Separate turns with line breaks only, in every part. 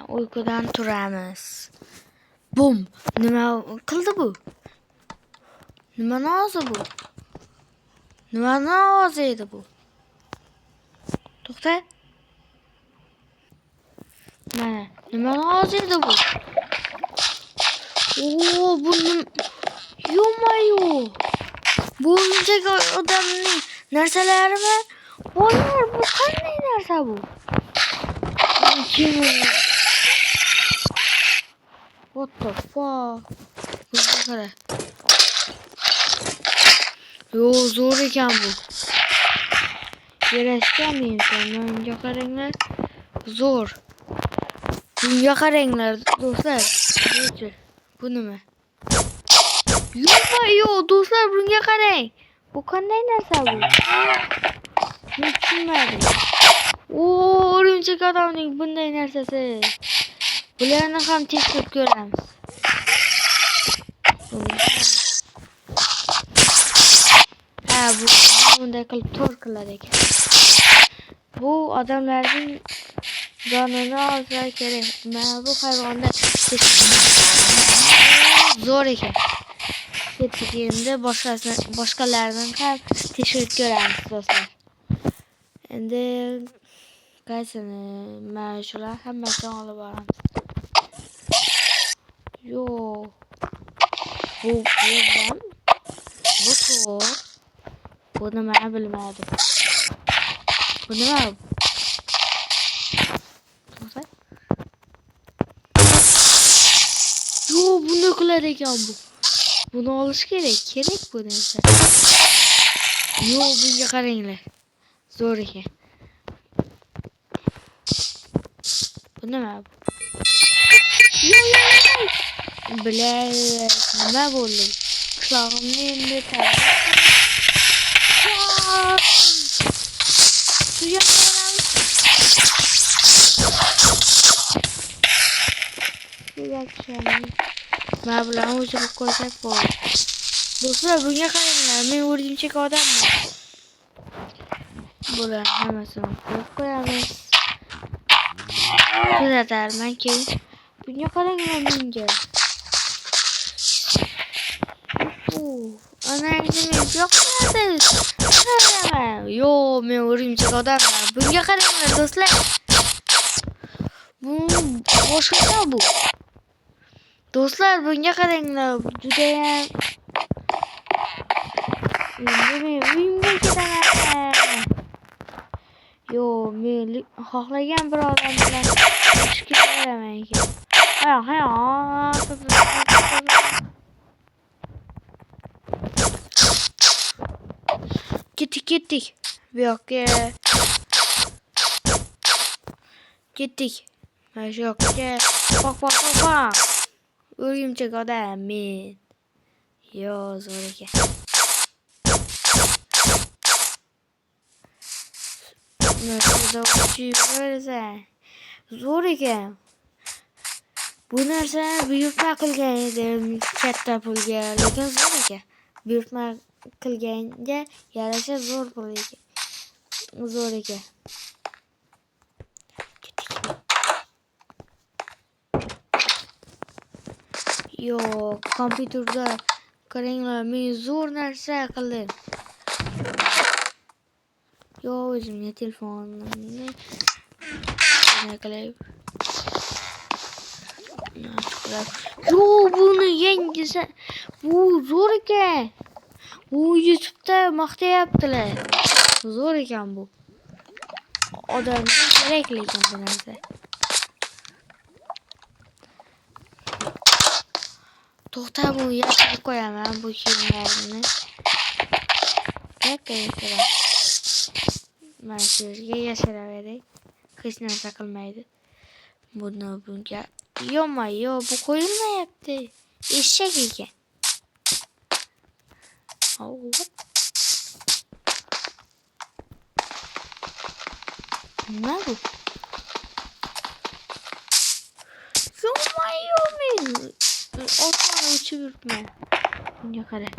Uykudan turamiz. Bum. Nima qildi bu? Nima ovozi bu? Nima ovozi edi bu? To'xta. Mana, nima ovozi edi bu? Bu yo'mayo. Bu o'yinchak odamning narsalarimi? Voylar, bu qanday narsa bu? What the fuck? Bunga qara. Yo, zo'r ekan bu. Yarashganmi ekan? Bunga qaranglar. Zo'r. Bunga qaranglar do'stlar. Bu nima? Yo, do'stlar, bunga qarang. Bu qanday narsa bu? Men tushunmadim. O'yinchak odamning bunday narsasi. Bularni ham tekshirib ko'ramiz. Bu bunday qilib to'r qilar ekan. Bu odamlarning jonini olsa kerak. Mana bu hayvonlar zo'r ekan. Ketdik endi boshqalarni ham tekshirib ko'ramiz do'stlar. Endi qaysini? Mana shular hammasini olib boramiz. Yo. Bu to'r. Bu nima bilmadim. Bu nima? Yo, buni qilar ekan bu. Buni olish kerak bu narsa. Yo, bunga qaranglar. Zo'r ekan. Bu nima bu? Yo. Nima bo'ldi? Qulog'imni endi Mana bularni o'chirib qo'ysak bo'ldi. Do'stlar, bunga qaranglar. Men o'rgimchak odamman. Bular hammasini qo'yib qo'yamiz. Kuzatarman keyin. Bunga qaranglar menga. Anangni yo'qmadi. Yo, men o'rgimchak odamman. Bunga qaranglar do'stlar. Bu boshqa bu. Do'stlar, bunga qaranglar. Juda ham men uyimga ketaman. Yo, men xohlagan bir odam bilan chiqib ketaman ekan. Ketdik. Bu yoqqa. Ketdik. Mana shu yoqqa. Bak. O'rgimchak odam men. Yo, zo'r ekan. Narsa o'chirsa. Zo'r ekan. Bu narsa buyurtma qilgan edim katta pulga, lekin zo'r ekan. Buyurtma qilganga yarasha zo'r pul ekan. Zo'r ekan. Yo, kompyuterda qaranglar, men zo'r narsa qildim. Yo, o'zimga telefonimni qilay. Yo, buni yangisi. Bu zo'r ekan. Bu YouTube'da maqtayaptilar. Zo'r ekan bu. Odamga kerak lekin bu narsa. To'xta, bu yashirib qo'yaman bu kiyimlarni. Yakka. Mana shu yerga yashiraveray. Hech narsa qilmaydi. Bunga yo'mayo, bu qo'yilmayapti. Eshak ekan. Nima bu? Yo'mayo, men otni uchib yuribman. Bunga qara.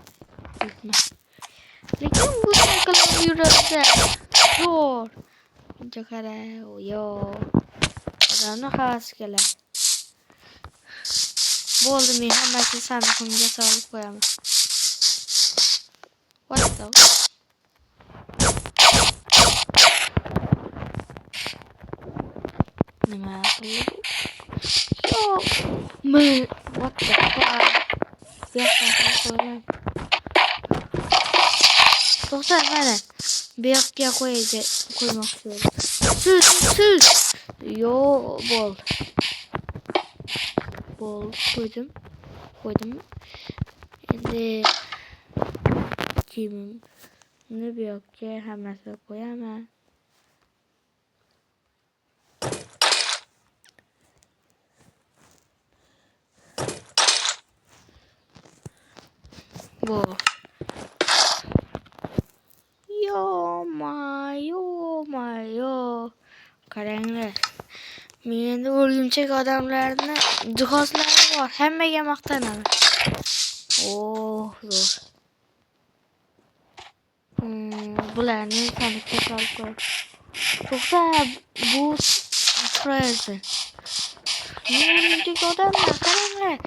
Lekin bu qilib yuradi. Zo'r. Bunga qara. Yo. adamdan havas keler. Bo'ldi, men hammasini sandiqimga solib qo'yaman. What the? Nima qildi? Yo'q. Men what the fuck? To'xtar mana. Bu yoqqa qo'ymoqchi bo'ldim. Sus. Yo'q, bo'ldi. Qo'ydim. Endi kiyimimni bu yoqqa hammasini qo'yaman. Bu. Yo. Qaranglar. Menda o'rgimchak odamlarni jihozlari bor. Hammaga maqtanaman. Zo'r. Bularni sandiqqa solib qo'y. To'xta, bu Frozen. O'rgimchak odamlar, qaranglar.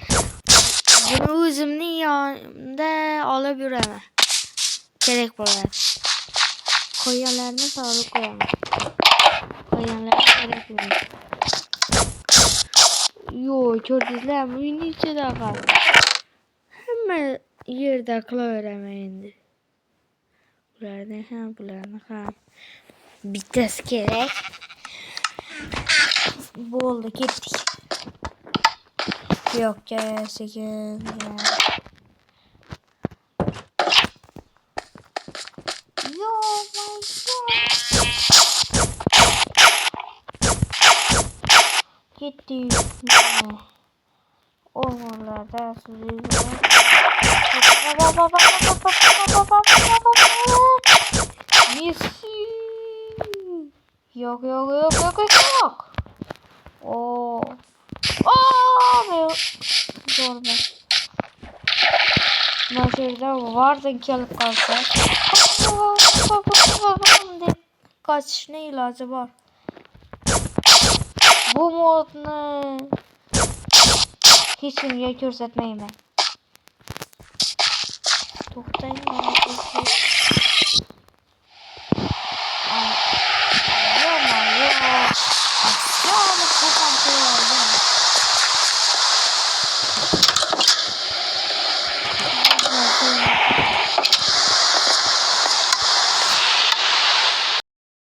Buni o'zimning yonimda olib yuraman. Kerak bo'ladi. Qo'yganlarni solib qo'yaman. Qo'yganlarni kerak bo'ladi. Yo'q, ko'rdingizlarmi? Uyning ichida qol. Hamma yerda qilaveraman endi. Bularni ham. Bittasi kerak. Bo'ldi, ketdik. Yo'qqa sekin. Ketdik. Ormanlarda sürüyor. Messi. Yok. Zorba. Maşeride vardın kelip kalsa. Kaçışına ilacı var. Bu modunu hiç kimseye göstermeyeyim ben. Toktayım.